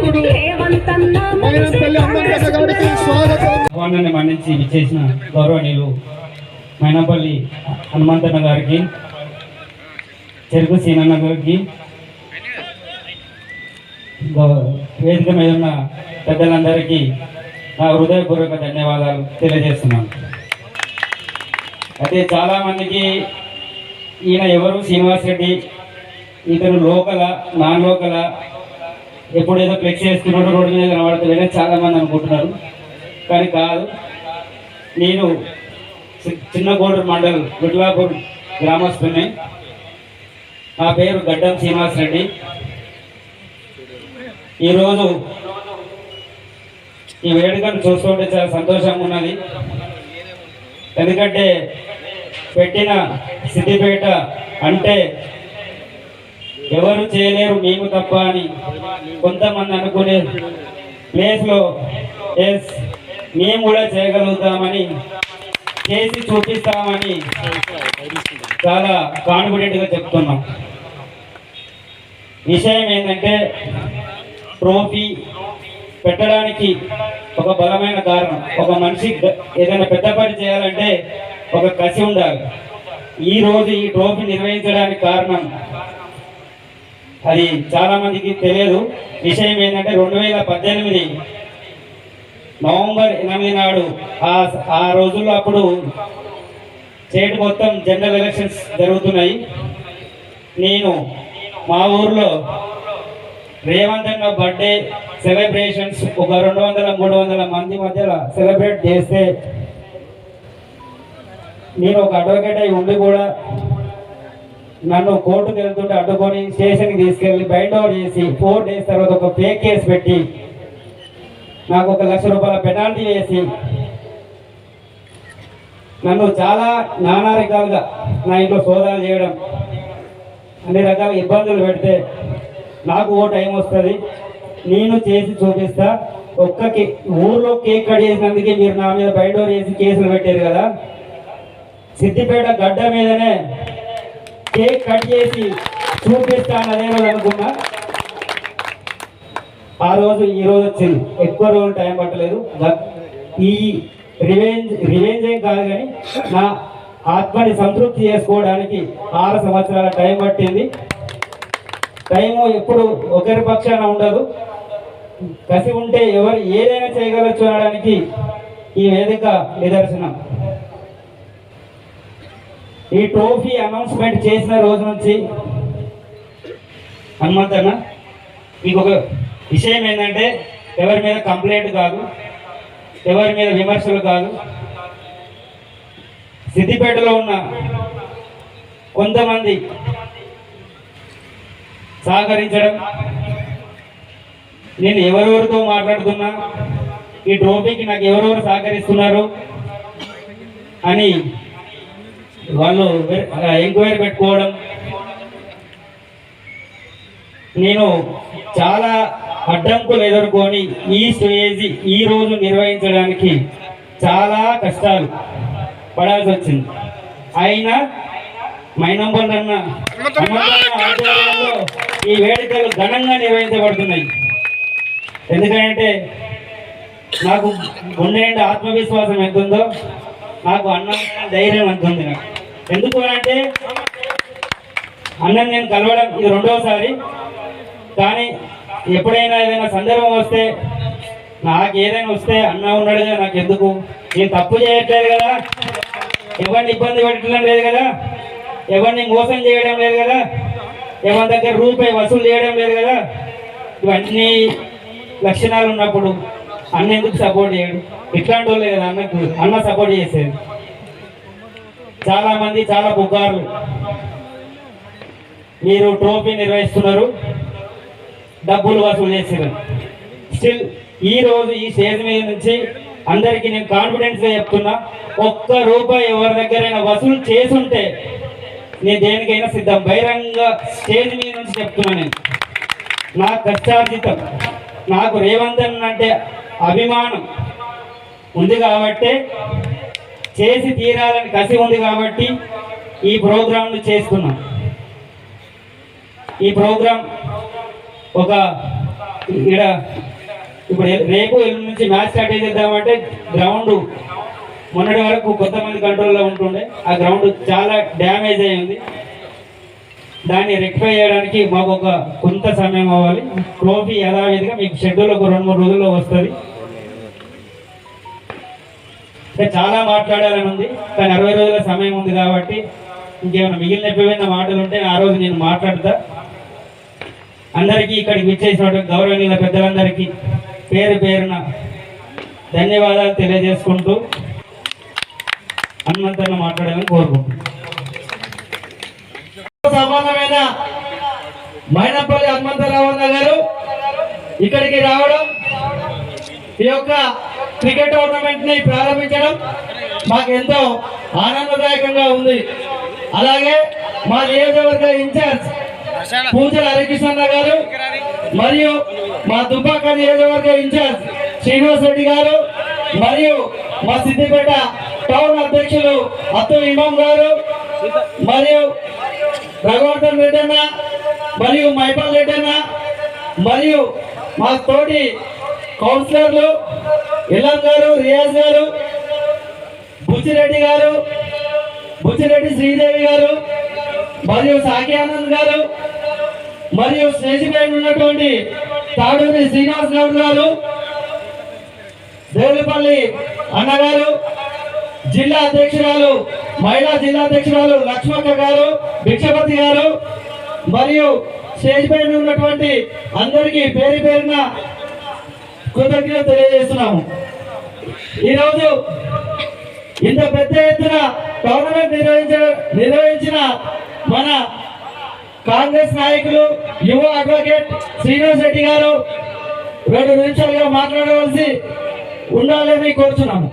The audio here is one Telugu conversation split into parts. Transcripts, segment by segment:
భక్తుడు మైనంపల్లి హనుమంతన్న గారికి స్వాగతం. ఆహ్వానాన్ని మన్నించి విచ్చేసిన గౌరవనీయులు మైనంపల్లి హనుమంతన్న గారికి, చెరుకు సీనన్న గారికి, వేదిక మీద ఉన్న పెద్దలందరికీ నా హృదయపూర్వక ధన్యవాదాలు తెలియజేస్తున్నాను. అయితే చాలామందికి ఈయన ఎవరు శ్రీనివాస్ రెడ్డి, ఇతను లోకల నాన్ లోకల, ఎప్పుడేదో ఫ్లెక్స్ చేసుకున్నాడు రోడ్డు మీద కనబడుతుందని చాలామంది అనుకుంటున్నారు. కానీ కాదు, నేను చిన్నగూడూరు మండల్ గుడ్లాపూర్ గ్రామస్తుని. నా పేరు గడ్డం శ్రీనివాస్ రెడ్డి. ఈరోజు ఈ వేడుకను చూస్తుంటే చాలా సంతోషంగా ఉన్నది. ఎందుకంటే పెట్టిన సిద్దిపేట అంటే ఎవరు చేయలేరు మేము తప్ప అని కొంతమంది అనుకునే ప్లేస్లో ఎస్ మేము కూడా చేయగలుగుతామని, చేసి చూపిస్తామని చాలా కాన్ఫిడెంట్గా చెప్తున్నాం. విషయం ఏంటంటే ట్రోఫీ పెట్టడానికి ఒక బలమైన కారణం. ఒక మనిషి ఏదైనా పెద్ద పని చేయాలంటే ఒక కసి ఉండాలి. ఈరోజు ఈ ట్రోఫీ నిర్వహించడానికి కారణం అది చాలా మందికి తెలియదు. విషయం ఏంటంటే 2018 నవంబర్ 8 నాడు ఆ రోజుల్లో అప్పుడు స్టేట్ మొత్తం జనరల్ ఎలక్షన్స్ జరుగుతున్నాయి. నేను మా ఊర్లో రేవంత్ అన్న బర్త్డే సెలబ్రేషన్స్ ఒక 200-300 మంది మధ్యలో సెలబ్రేట్ చేస్తే నేను ఒక అడ్వకేట్ అయి ఉండి కూడా నన్ను కోర్టుకు వెళ్తుంటే అడ్డుకొని స్టేషన్కి తీసుకెళ్ళి బైండ్ అవుట్ చేసి 4 డేస్ తర్వాత ఒక ఫేక్ కేసు పెట్టి నాకు 1 లక్ష రూపాయల పెనాల్టీ వేసి నన్ను చాలా నానా రకాలుగా నా ఇంట్లో సోదాలు చేయడం, అన్ని రకాల ఇబ్బందులు పెడితే నాకు ఓ టైం వస్తుంది, నేను చేసి చూపిస్తా. ఊర్లో కేక్ కట్ చేసినందుకే మీరు నా మీద బైండ్ ఓవర్ చేసి కేసులు పెట్టారు కదా, సిద్దిపేట గడ్డ మీదనే కేక్ కట్ చేసి చూపిస్తాను అదే రోజు అనుకున్నా. ఆ రోజు ఈ రోజు వచ్చింది. ఎక్కువ రోజులు టైం పట్టలేదు. ఈ రివెంజ్ ఏం కాదు, కానీ నా ఆత్మని సంతృప్తి చేసుకోవడానికి 6 సంవత్సరాల టైం పట్టింది. టైము ఎప్పుడు ఒకరి పక్షాన ఉండదు. కసి ఉంటే ఎవరు ఏదైనా చేయగలచ్చు అనడానికి ఈ వేదిక నిదర్శనం. ఈ ట్రోఫీ అనౌన్స్మెంట్ చేసిన రోజు నుంచి హనుమంతన్న మీకు ఒక విషయం ఏంటంటే, ఎవరి మీద కంప్లైంట్ కాదు, ఎవరి మీద విమర్శలు కాదు. సిద్దిపేటలో ఉన్న కొంతమంది సహకరించడం, నేను ఎవరెవరితో మాట్లాడుతున్నా, ఈ ట్రోఫీకి నాకు ఎవరెవరు సహకరిస్తున్నారు అని వాళ్ళు ఎంక్వైరీ పెట్టుకోవడం, నేను చాలా అడ్డంకులు ఎదుర్కొని ఈ స్టేజ్ ఈ రోజు నిర్వహించడానికి చాలా కష్టాలు పడాల్సి వచ్చింది. అయినా మైనంపల్లన్న ఆధ్వర్యంలో ఈ వేడుకలు ఘనంగా నిర్వహించబడుతున్నాయి. ఎందుకంటే నాకు గుండె ఆత్మవిశ్వాసం ఎంత ఉందో, నాకు అన్నం ధైర్యం ఎంత ఉంది. నాకు ఎందుకు అంటే అన్నం నేను కలవడం ఇది 2వసారి. కానీ ఎప్పుడైనా ఏదైనా సందర్భం వస్తే, నాకు ఏదైనా వస్తే అన్న ఉన్నాడు కదా, నాకు ఎందుకు, నేను తప్పు చేయట్లేదు కదా, ఎవరిని ఇబ్బంది పెట్టడం లేదు కదా, ఎవరిని మోసం చేయడం లేదు కదా, ఎవరి దగ్గర రూపాయి వసూలు చేయడం లేదు కదా, ఇవన్నీ లక్షణాలు ఉన్నప్పుడు అన్న ఎందుకు సపోర్ట్ చేయడు? ఇట్లాంటి వాళ్ళే కదా అన్న సపోర్ట్ చేసేది. చాలా మంది చాలా పుకార్లు, మీరు ట్రోఫీ నిర్వహిస్తున్నారు, డబ్బులు వసూలు చేసారు. స్టిల్ ఈ రోజు ఈ స్టేజ్ మీద నుంచి అందరికీ నేను కాన్ఫిడెన్స్గా చెప్తున్నా, 1 రూపాయి ఎవరి దగ్గరైనా వసూలు చేసుంటే నేను దేనికైనా సిద్ధం. బహిరంగ స్టేజ్ మీద నుంచి చెప్తున్నా. నేను నా కష్టార్జితం, నాకు రేవంత్ అన్న అంటే అభిమానం ఉంది కాబట్టి, చేసి తీరాలని కసి ఉంది కాబట్టి ఈ ప్రోగ్రాంను చేస్తున్నాం. ఈ ప్రోగ్రాం ఒక ఇక్కడ ఇప్పుడు రేపు ఎల్లుండి నుంచి మ్యాచ్ స్టార్ట్ చేద్దామంటే గ్రౌండ్ మొన్నటి వరకు కొంతమంది కంట్రోల్లో ఉంటుండే ఆ గ్రౌండ్ చాలా డ్యామేజ్ అయి ఉంది. దాన్ని రెక్టిఫై చేయడానికి మాకు ఒక కొంత సమయం అవ్వాలి. ట్రోఫీ యథావిధిగా మీకు షెడ్యూల్ ఒక 2-3 రోజుల్లో వస్తుంది. చాలా మాట్లాడాలని ఉంది, కానీ 60 రోజుల సమయం ఉంది కాబట్టి ఇంకేమైనా మిగిలిన మాటలు ఉంటే ఆ రోజు నేను మాట్లాడతా. అందరికీ ఇక్కడికి విచ్చేసినటువంటి గౌరవనీయుల పెద్దలందరికీ పేరు పేరున ధన్యవాదాలు తెలియజేసుకుంటూ హనుమంతన్న మాట్లాడాలని కోరుకుంటున్నాను. సమానమైన మైనంపల్లి హనుమంతరావు గారు ఇక్కడికి రావడం, ఈ యొక్క క్రికెట్ టోర్నమెంట్ ని ప్రారంభించడం మాకు ఎంతో ఆనందదాయకంగా ఉంది. అలాగే మా నియోజకవర్గ ఇన్ఛార్జ్ పూజల హరికృష్ణ గారు మరియు మా దుబ్బాక నియోజకవర్గ ఇన్ఛార్జ్ శ్రీనివాస్ రెడ్డి గారు మరియు మా సిద్దిపేట టౌన్ అధ్యక్షులు అత్తు ఇమాం గారు మరియు రఘువర్ధన్ రెడ్డి అన్న మరియు మైపాల్ రెడ్డి అన్న మరియు మా తోటి కౌన్సిలర్లు ఇల్లం గారు, రియాజ్ గారు, బుచ్చిరెడ్డి గారు, బుచ్చిరెడ్డి శ్రీదేవి గారు మరియు సాకి ఆనంద్ గారు మరియు స్టేజ్ పైన ఉన్నటువంటి తాడూరి శ్రీనివాస్ గౌడ్ గారు, దేవులపల్లి అన్నగారు, జిల్లా అధ్యక్షురాలు మహిళా జిల్లా అధ్యక్షురాలు లక్ష్మక్క గారు, భిక్షపతి గారు మరియు స్టేజ్ పైన ఉన్నటువంటి అందరికీ పేరు పేరున కృతజ్ఞతలు తెలియజేస్తున్నాము. ఈరోజు ఇంత పెద్ద ఎత్తున టోర్నమెంట్ నిర్వహించిన మన కాంగ్రెస్ నాయకులు యువ అడ్వకేట్ శ్రీనివాస్ రెడ్డి గారు 2 నిమిషాలుగా మాట్లాడవలసి ఉండాలని కోరుచున్నాము.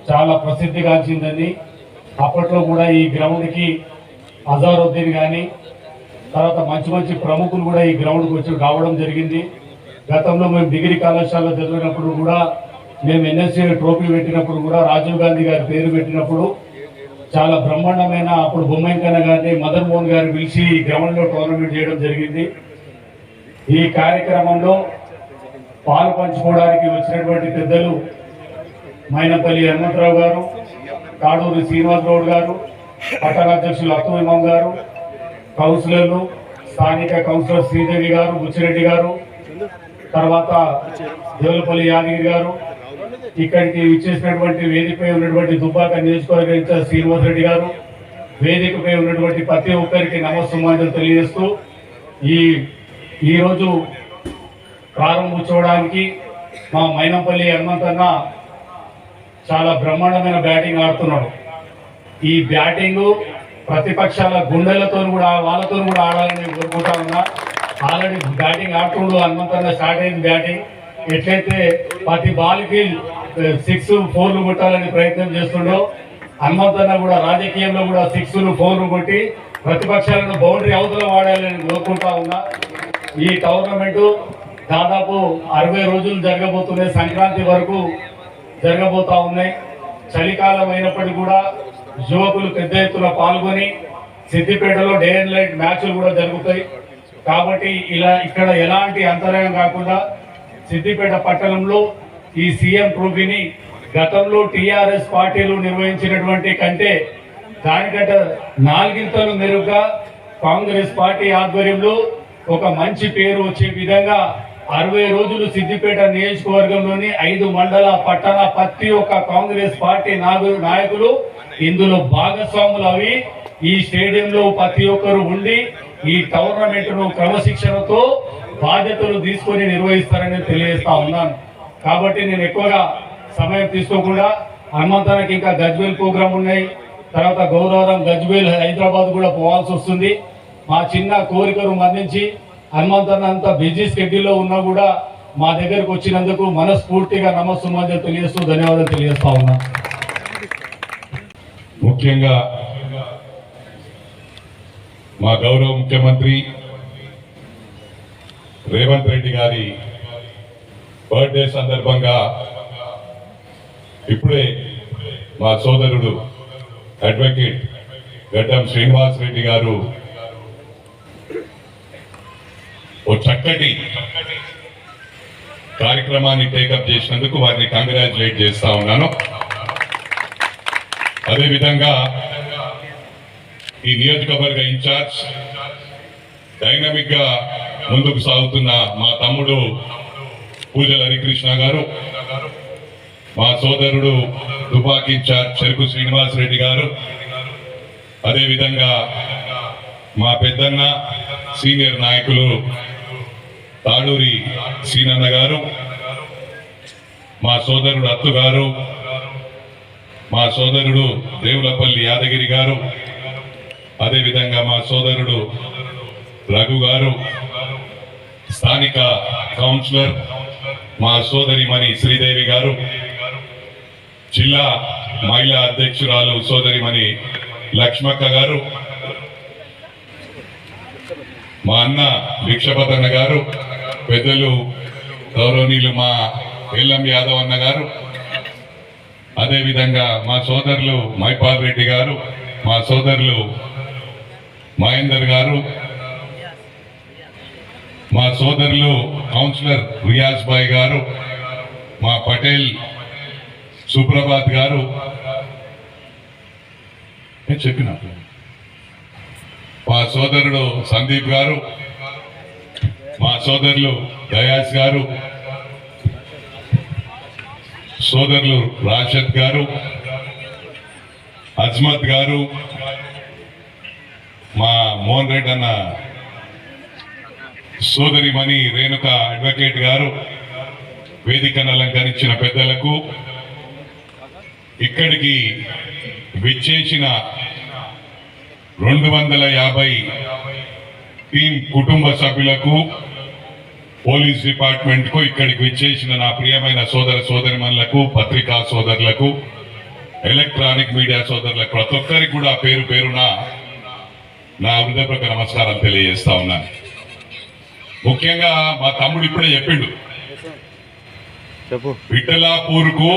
చాలా ప్రసిద్ధిగాంచిందని అప్పట్లో కూడా ఈ గ్రౌండ్కి అజారుద్దీన్ కానీ తర్వాత మంచి మంచి ప్రముఖులు కూడా ఈ గ్రౌండ్కి వచ్చి రావడం జరిగింది. గతంలో మేము డిగ్రీ కళాశాలలో చదివినప్పుడు కూడా మేము ఎన్ఎస్సీ ట్రోఫీ పెట్టినప్పుడు కూడా రాజీవ్ గాంధీ గారి పేరు పెట్టినప్పుడు చాలా బ్రహ్మాండమైన అప్పుడు బొమ్మంకన్న గారిని మదన్ మోహన్ గారిని పిలిచి ఈ గ్రౌండ్లో టోర్నమెంట్ చేయడం జరిగింది. ఈ కార్యక్రమంలో పాలు పంచుకోవడానికి వచ్చినటువంటి పెద్దలు మైనంపల్లి హనుమంతరావు గారు, తాడూరి శ్రీనివాస్ గౌడ్ గారు, పట్టణ అధ్యక్షులు అత్తు ఇమాం గారు, కౌన్సిలర్లు స్థానిక కౌన్సిలర్ శ్రీదేవి గారు, బుచ్చిరెడ్డి గారు, తర్వాత దేవులపల్లి యాదగిరి గారు, ఇక్కడికి ఇచ్చేసినటువంటి వేదికపై ఉన్నటువంటి దుబ్బాక నియోజకవర్గ ఇన్ఛార్జ్ శ్రీనివాస్ రెడ్డి గారు, వేదికపై ఉన్నటువంటి ప్రతి ఒక్కరికి నమస్సుమాంజలు తెలియజేస్తూ ఈరోజు ప్రారంభోత్సవానికి మా మైనంపల్లి హనుమంతన్న చాలా బ్రహ్మాండమైన బ్యాటింగ్ ఆడుతున్నాడు. ఈ బ్యాటింగ్ ప్రతిపక్షాల గుండెలతో కూడా వాళ్ళతో కూడా ఆడాలని కోరుకుంటా ఉన్నా. ఆల్రెడీ బ్యాటింగ్ ఆడుతుండు హనుమంతన్న, స్టార్ట్ అయింది బ్యాటింగ్. ఎట్లయితే ప్రతి బాల్కి 6, 4 కొట్టాలని ప్రయత్నం చేస్తుండో హనుమంతన్న కూడా రాజకీయంలో కూడా 6లు 4లు కొట్టి ప్రతిపక్షాలను బౌండరీ అవతల వాడాలని కోరుకుంటా ఉన్నా. ఈ టోర్నమెంటు దాదాపు 60 రోజులు జరగబోతున్నాయి, సంక్రాంతి వరకు జరగబోతా ఉన్నాయి. చలికాలం అయినప్పటికీ కూడా యువకులు పెద్ద ఎత్తున పాల్గొని సిద్దిపేటలో డే అండ్ నైట్ మ్యాచ్లు కూడా జరుగుతాయి. కాబట్టి ఇక్కడ ఎలాంటి అంతరాయం కాకుండా సిద్దిపేట పట్టణంలో ఈ సీఎం ట్రోఫీని గతంలో టీఆర్ఎస్ పార్టీలు నిర్వహించినటువంటి కంటే దానికంటే 4 ఇంతలు మెరుగ్గా కాంగ్రెస్ పార్టీ ఆధ్వర్యంలో ఒక మంచి పేరు వచ్చే విధంగా 60 రోజులు సిద్దిపేట నియోజకవర్గంలోని 5 మండల పట్టణ ప్రతి ఒక్క కాంగ్రెస్ పార్టీ నాయకులు ఇందులో భాగస్వాములు అవి ఈ స్టేడియంలో ప్రతి ఒక్కరు ఉండి ఈ టోర్నమెంట్ ను క్రమశిక్షణతో బాధ్యతలు తీసుకొని నిర్వహిస్తారని తెలియజేస్తా ఉన్నాను. కాబట్టి నేను ఎక్కువగా సమయం తీసుకోకుండా హనుమంతనకి ఇంకా గజ్వేల్ ప్రోగ్రామ్ ఉన్నాయి, తర్వాత గౌరవరం గజ్వేల్ హైదరాబాద్ కూడా పోవాల్సి వస్తుంది. మా చిన్న కోరికను మన్నించి హనుమంతన్న అంత బిజీ షెడ్యూల్లో ఉన్నా కూడా మా దగ్గరకు వచ్చినందుకు మనస్ఫూర్తిగా నమస్సుమాంజలు తెలియజేస్తూ ధన్యవాదాలు తెలియజేస్తా ఉన్నా. ముఖ్యంగా మా గౌరవ ముఖ్యమంత్రి రేవంత్ రెడ్డి గారి బర్త్డే సందర్భంగా ఇప్పుడే మా సోదరుడు అడ్వకేట్ గడ్డం శ్రీనివాస్ రెడ్డి గారు ఓ చక్కటి కార్యక్రమాన్ని టేకప్ చేసినందుకు వారిని కంగ్రాచులేట్ చేస్తా ఉన్నాను. అదేవిధంగా ఈ నియోజకవర్గ ఇన్ఛార్జ్ డైనమిక్ గా ముందుకు సాగుతున్న మా తమ్ముడు పూజల హరికృష్ణ గారు, మా సోదరుడు తుపాకీ ఇన్ఛార్జ్ చెరుకు శ్రీనివాస్ రెడ్డి గారు, అదేవిధంగా మా పెద్దన్న సీనియర్ నాయకులు తాడూరి సీనన్న గారు, మా సోదరుడు అత్తు గారు, మా సోదరుడు దేవులపల్లి యాదగిరి గారు, అదేవిధంగా మా సోదరుడు రఘు గారు, స్థానిక కౌన్సిలర్ మా సోదరిమణి శ్రీదేవి గారు, జిల్లా మహిళా అధ్యక్షురాలు సోదరిమణి లక్ష్మక్క గారు, మా అన్న భిక్షపతన్న గారు, పెద్దలు గౌరవనీయులు మా ఎల్లం యాదవ్ అన్న గారు, అదేవిధంగా మా సోదరులు మైపాల్ రెడ్డి గారు, మా సోదరులు మహేందర్ గారు, మా సోదరులు కౌన్సిలర్ రియాజ్ భాయ్ గారు, మా పటేల్ సుప్రభాత్ గారు, చెప్పిన మా సోదరుడు సందీప్ గారు, మా సోదరులు దయాస్ గారు, సోదరులు రాషద్ గారు, అజ్మత్ గారు, మా మోహన్ రెడ్డి అన్న సోదరిమణి రేణుక అడ్వకేట్ గారు, వేదికను అలంకరించిన పెద్దలకు, ఇక్కడికి విచ్చేసిన 250 టీం కుటుంబ సభ్యులకు, పోలీస్ డిపార్ట్మెంట్ కు, ఇక్కడికి విచ్చేసిన నా ప్రియమైన సోదర సోదరిమణులకు, పత్రికా సోదరులకు, ఎలక్ట్రానిక్ మీడియా సోదరులకు, ప్రతి ఒక్కరికి కూడా పేరు పేరున నా హృదయపూర్వక నమస్కారాలు తెలియజేస్తా ఉన్నాను. ముఖ్యంగా మా తమ్ముడు ఇప్పుడే చెప్పిండు, విఠలాపూర్ కు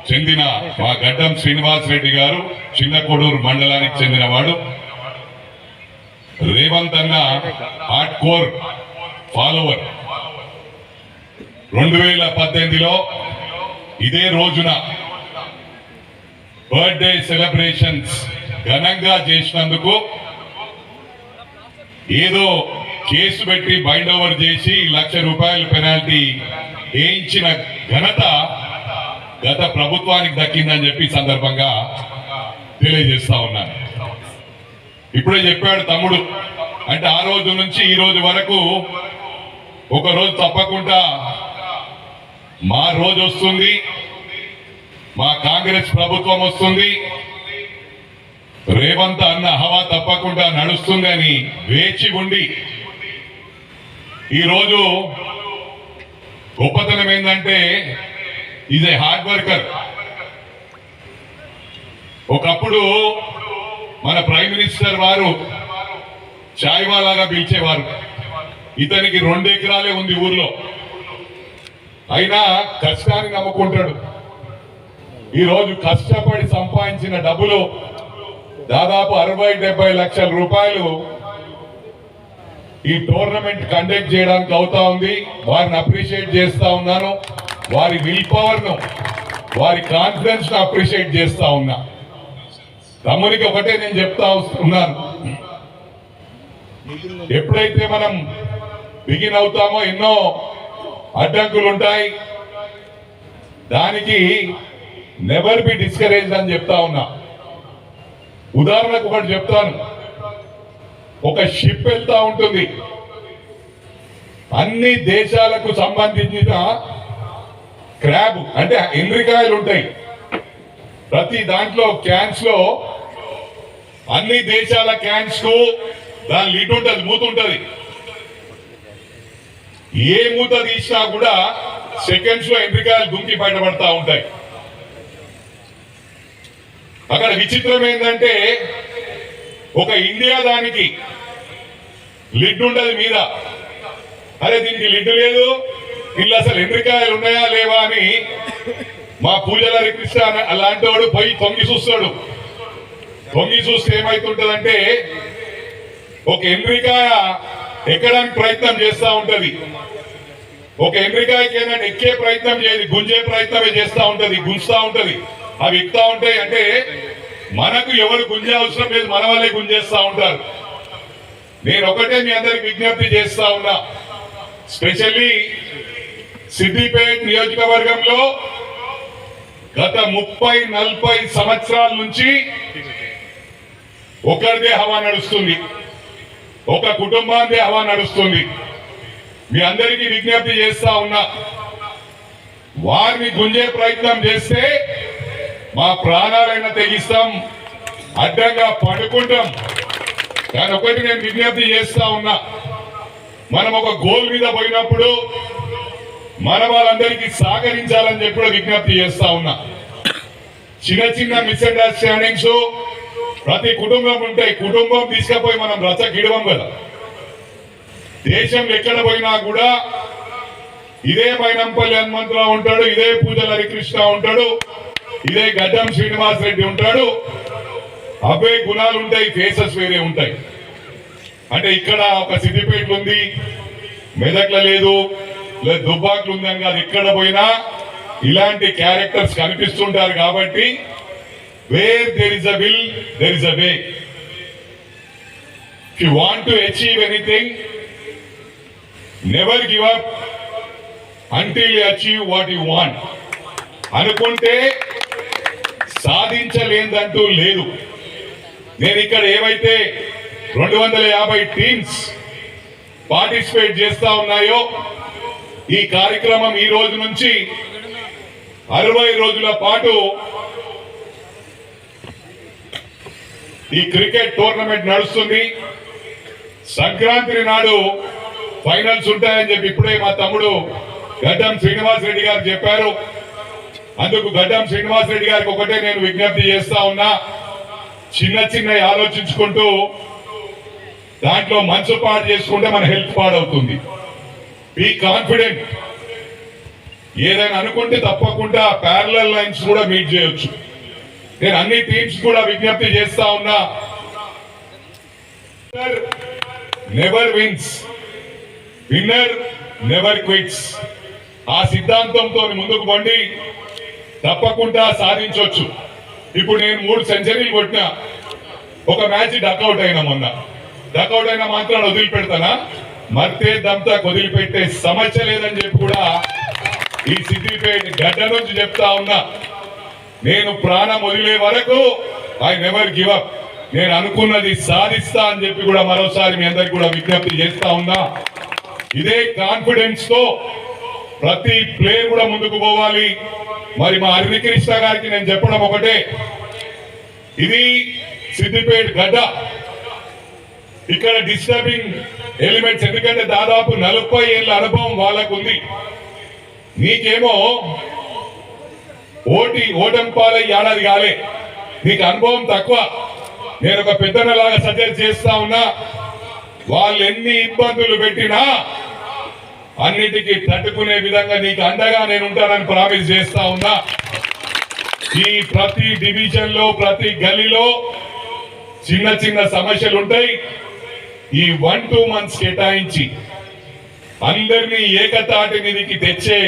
చెందిన మా గడ్డం శ్రీనివాస్ రెడ్డి గారు చిన్న కొడూరు మండలానికి చెందినవాడు. రేవంత్ అన్న హార్డ్ కోర్ ఫాలోవర్. 2018లో ఇదే రోజున బర్త్డే సెలబ్రేషన్స్ ఘనంగా చేసినందుకు ఏదో కేసు పెట్టి బైండ్ ఓవర్ చేసి ₹1,00,000 పెనాల్టీ వేయించిన ఘనత గత ప్రభుత్వానికి దక్కిందని చెప్పి సందర్భంగా తెలియజేస్తా ఉన్నాను. ఇప్పుడే చెప్పాడు తమ్ముడు, అంటే ఆ రోజు నుంచి ఈ రోజు వరకు ఒక రోజు తప్పకుండా మా రోజు వస్తుంది, మా కాంగ్రెస్ ప్రభుత్వం వస్తుంది, రేవంత్ అన్న హవా తప్పకుండా నడుస్తుంది అని వేచి ఉండి ఈరోజు గొప్పతనం ఏంటంటే ఈజ్ ఏ హార్డ్ వర్కర్. ఒకప్పుడు మన ప్రైమ్ మినిస్టర్ వారు చాయ్వాలాగా పిలిచేవారు. ఇతనికి 2 ఎకరాలే ఉంది ఊర్లో, అయినా కష్టాన్ని నమ్ముకుంటాడు. ఈరోజు కష్టపడి సంపాదించిన డబ్బులు దాదాపు 60-70 లక్షల రూపాయలు ఈ టోర్నమెంట్ కండక్ట్ చేయడానికి అవుతా ఉంది. వారిని అప్రిషియేట్ చేస్తా ఉన్నాను. వారి విల్ పవర్ ను, వారి కాన్ఫిడెన్స్ ను అప్రిషియేట్ చేస్తా ఉన్నా. తమ్మునికి ఒకటే నేను చెప్తా ఉన్నాను, ఎప్పుడైతే మనం బిగిన్ అవుతామో ఎన్నో అడ్డంకులు ఉంటాయి. దానికి నెవర్ బి డిస్కరేజ్ అని చెప్తా ఉన్నా. ఉదాహరణకు ఒకటి చెప్తాను. ఒక షిప్ వెళ్తా ఉంటుంది, అన్ని దేశాలకు సంబంధించిన క్రాబ్ అంటే ఎండ్రికాయలు ఉంటాయి. ప్రతి దాంట్లో క్యాన్స్ లో అన్ని దేశాల క్యాన్స్ కు దాని లిడ్ ఉంటుంది, మూత ఉంటుంది. ఏ మూత తీసినా కూడా సెకండ్స్ లో ఎండ్రికాయలు దుంకి బయటపడతా ఉంటాయి. అక్కడ విచిత్రం ఏంటంటే ఒక ఇండియా దానికి లిడ్ ఉండదు మీద. అరే దీనికి లిడ్ లేదు, ఇల్లు అసలు ఎండ్రికాయలు ఉన్నాయా లేవా అని మా పూజల హరికృష్ణ అలాంటి వాడు పోయి తొంగి చూస్తాడు. తొంగి చూస్తే ఏమైతుంటదంటే ఒక ఎండ్రికాయ ఎక్కడానికి ప్రయత్నం చేస్తా ఉంటది. ఒక ఎండ్రికాయకి ఏంటంటే ఎక్కే ప్రయత్నం చేయదు, గుంజే ప్రయత్నమే చేస్తూ ఉంటది, గుంజుతా ఉంటది, అవి ఎక్కుతా ఉంటాయి. అంటే మనకు ఎవరు గుంజే అవసరం లేదు, మన వాళ్ళే గుంజేస్తా ఉంటారు. నేను ఒకటే మీ అందరికి విజ్ఞప్తి చేస్తా ఉన్నా, స్పెషల్లీ సిద్దిపేట నియోజకవర్గంలో గత 30-40 సంవత్సరాల నుంచి ఒకరిదే హవా నడుస్తుంది, ఒక కుటుంబాందే హవా నడుస్తుంది. మీ అందరికీ విజ్ఞప్తి చేస్తా ఉన్నా, వారిని గుంజే ప్రయత్నం చేస్తే మా ప్రాణాలైనా తెగిస్తాం, అడ్డంగా పడుకుంటాం. కానీ ఒకటి నేను విజ్ఞప్తి చేస్తా ఉన్నా, మనం ఒక గోల్ మీద పోయినప్పుడు మన వాళ్ళందరికీ సహకరించాలని చెప్పి కూడా విజ్ఞప్తి చేస్తా ఉన్నా. చిన్న చిన్న మిస్అండర్స్టాండింగ్స్ ప్రతి కుటుంబం ఉంటాయి. కుటుంబం తీసుకుపోయి మనం రచ్చగిడవం కదా. దేశంలో ఎక్కడ పోయినా కూడా ఇదే మైనంపల్లి హనుమంతరావు ఉంటాడు, ఇదే పూజల హరికృష్ణ ఉంటాడు, ఇదే గడ్డం శ్రీనివాస్ రెడ్డి ఉంటాడు. అవే గుణాలు ఉంటాయి, ఫేసెస్ వేరే ఉంటాయి. అంటే ఇక్కడ ఒక సిద్దిపేటలు ఉంది, మెదక్ల లేదు, లేదా దుబ్బాకులు ఉంది అని కాదు, ఎక్కడ పోయినా ఇలాంటి క్యారెక్టర్స్ కనిపిస్తుంటారు. కాబట్టి where there is a will there is a way. If you want to achieve anything, never give up until you achieve what you want. అనుకుంటే సాధించలేదంటూ లేదు. నేను ఇక్కడ ఏవైతే 250 టీమ్స్ పార్టిసిపేట్ చేస్తా ఉన్నాయో, ఈ కార్యక్రమం ఈ రోజు నుంచి 60 రోజుల పాటు ఈ క్రికెట్ టోర్నమెంట్ నడుస్తుంది. సంక్రాంతి నాడు ఫైనల్స్ ఉంటాయని చెప్పి ఇప్పుడే మా తమ్ముడు గడ్డం శ్రీనివాస్ రెడ్డి గారు చెప్పారు. అందుకు గడ్డం శ్రీనివాస్ రెడ్డి గారికి ఒకటే నేను విజ్ఞప్తి చేస్తా ఉన్నా, చిన్న చిన్న ఆలోచించుకుంటూ దాంట్లో మనసు పాడు చేసుకుంటే మన హెల్త్ పాడవుతుంది. Be confident. ఏదైనా అనుకుంటే తప్పకుండా ప్యారలల్ లైన్స్ కూడా మీట్ చేయొచ్చు. నేను అన్ని టీమ్స్ కూడా విజ్ఞప్తి చేస్తా ఉన్నా, never wins, winner never quits. ఆ సిద్ధాంతంతో ముందుకు పండి తప్పకుండా సాధించవచ్చు. ఇప్పుడు నేను 3 సెంచరీలు కొట్టినా, ఒక మ్యాచ్ డక్అవుట్ అయినా, మొన్న డక్అవుట్ అయిన మాత్రం వదిలిపెడతానా? మర్తే దంతా వదిలిపెట్టే సమస్య లేదని చెప్పి కూడా ఈ సిద్దిపేట గడ్డ నుంచి చెప్తా ఉన్నా. నేను ప్రాణం వదిలే వరకు ఐ నెవర్ గివ్ అప్. నేను అనుకున్నది సాధిస్తా అని చెప్పి కూడా మరోసారి మీ అందరికి కూడా విజ్ఞప్తి చేస్తా ఉన్నా. ఇదే కాన్ఫిడెన్స్ తో ప్రతి ప్లేయర్ కూడా ముందుకు పోవాలి. మరి మా హరికృష్ణ గారికి నేను చెప్పడం ఒకటే, ఇది సిద్దిపేట గడ్డ, ఇక్కడ డిస్టర్బింగ్ ఎలిమెంట్స్, ఎందుకంటే దాదాపు 40 ఏళ్ళ అనుభవం వాళ్ళకు ఉంది. నీకేమో ఓటమి పాలై ఏడాది కాలే, నీకు అనుభవం తక్కువ. నేను ఒక పెద్దనలాగా సజెస్ట్ చేస్తా ఉన్నా, వాళ్ళు ఎన్ని ఇబ్బందులు పెట్టినా అన్నిటికీ తట్టుకునే విధంగా నీకు అండగా నేను ఉంటానని ప్రామిస్ చేస్తా ఉన్నా. ఈ ప్రతి డివిజన్ లో ప్రతి గలీలో చిన్న చిన్న సమస్యలు ఉంటాయి. ఈ 1-2 మంత్స్ కేటాయించి అందరినీ ఏకతాటి మీదకి తెచ్చే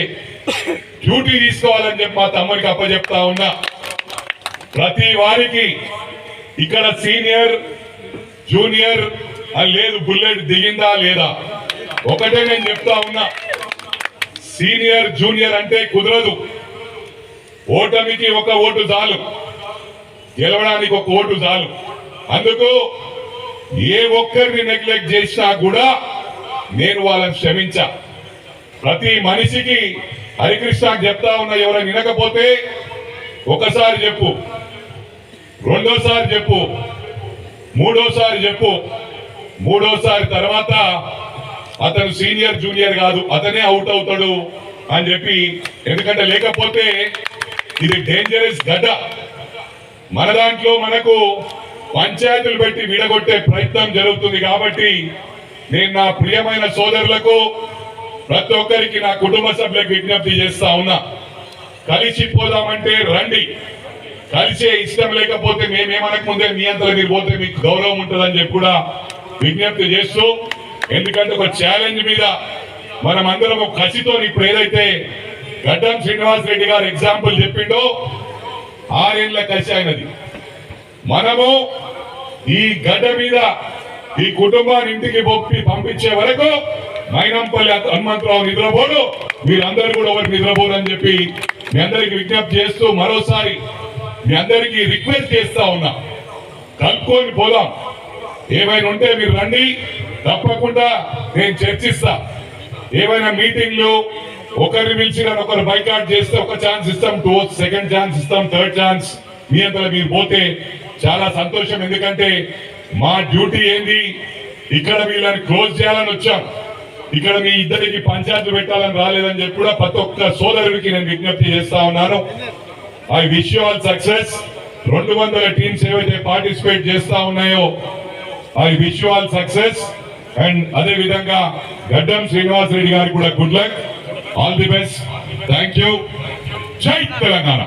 డ్యూటీ తీసుకోవాలని చెప్పి మా తమ్ముడికి అప్పచెప్తా ఉన్నా. ప్రతి వారికి ఇక్కడ సీనియర్ జూనియర్ అని లేదు, బుల్లెట్ దిగిందా లేదా ఒకటే నేను చెప్తా ఉన్నా. సీనియర్ జూనియర్ అంటే కుదరదు. ఓటమికి ఒక ఓటు చాలు, గెలవడానికి ఒక ఓటు చాలు. అందుకు ఏ ఒక్కరిని నెగ్లెక్ట్ చేసినా కూడా నేను వాళ్ళని క్షమించా. ప్రతి మనిషికి హరికృష్ణ చెప్తా ఉన్నా, ఎవరైనా వినకపోతే ఒకసారి చెప్పు, రెండోసారి చెప్పు, మూడోసారి చెప్పు. మూడోసారి తర్వాత అతను సీనియర్ జూనియర్ కాదు, అతనే అవుట్ అవుతాడు అని చెప్పి. ఎందుకంటే లేకపోతే ఇది డేంజరస్ గడ్డ. మన దాంట్లో మనకు పంచాయతీలు పెట్టి విడగొట్టే ప్రయత్నం జరుగుతుంది. కాబట్టి నేను నా ప్రియమైన సోదరులకు ప్రతి ఒక్కరికి నా కుటుంబ సభ్యులకు విజ్ఞప్తి చేస్తా ఉన్నా, కలిసిపోదామంటే రండి. కలిసే ఇష్టం లేకపోతే మేమేమనక ముందే మీ అంతలో మీరు పోతే మీకు గౌరవం ఉంటుందని చెప్పి కూడా విజ్ఞప్తి చేస్తూ, ఎందుకంటే ఒక ఛాలెంజ్ మీద మనం అందరం ఒక కసితో ఇప్పుడు ఏదైతే గడ్డం శ్రీనివాస్ రెడ్డి గారు ఎగ్జాంపుల్ చెప్పిండో 6 ఏళ్ల కసి అయినది. మనము ఈ గడ్డ మీద ఈ కుటుంబాన్ని ఇంటికి పంపించే వరకు మైనంపల్లి హనుమంతరావు నిద్రపోడు, మీరందరూ కూడా ఎవరు నిద్రపోరు అని చెప్పి మీ అందరికి విజ్ఞప్తి చేస్తూ మరోసారి మీ అందరికీ రిక్వెస్ట్ చేస్తా ఉన్నా, కలుపుకొని పోదాం. ఏమైనా ఉంటే మీరు రండి, తప్పకుండా నేను చర్చిస్తా. ఏమైనా మీటింగ్లు ఒకరిని పిలిచిన ఒకరు బైకాట్ చేస్తే ఒక ఛాన్స్ ఇస్తాం, సెకండ్ ఛాన్స్ ఇస్తాం, థర్డ్ ఛాన్స్ మీ అంతలో మీరు పోతే చాలా సంతోషం. ఎందుకంటే మా డ్యూటీ ఏంది, ఇక్కడ వీళ్ళని క్లోజ్ చేయాలని వచ్చాం. ఇక్కడ మీ ఇద్దరికి పంచాయతీలు పెట్టాలని రాలేదని చెప్పి కూడా ప్రతి ఒక్క సోదరుడికి నేను విజ్ఞప్తి చేస్తా ఉన్నాను. I wish you all success. 200 teams ఏవైతే పార్టిసిపేట్ చేస్తా ఉన్నాయో I wish you all success. And అదే విధంగా గడ్డం శ్రీనివాస్ రెడ్డి గారికి కూడా good luck, all the best. Thank you. జై తెలంగాణ.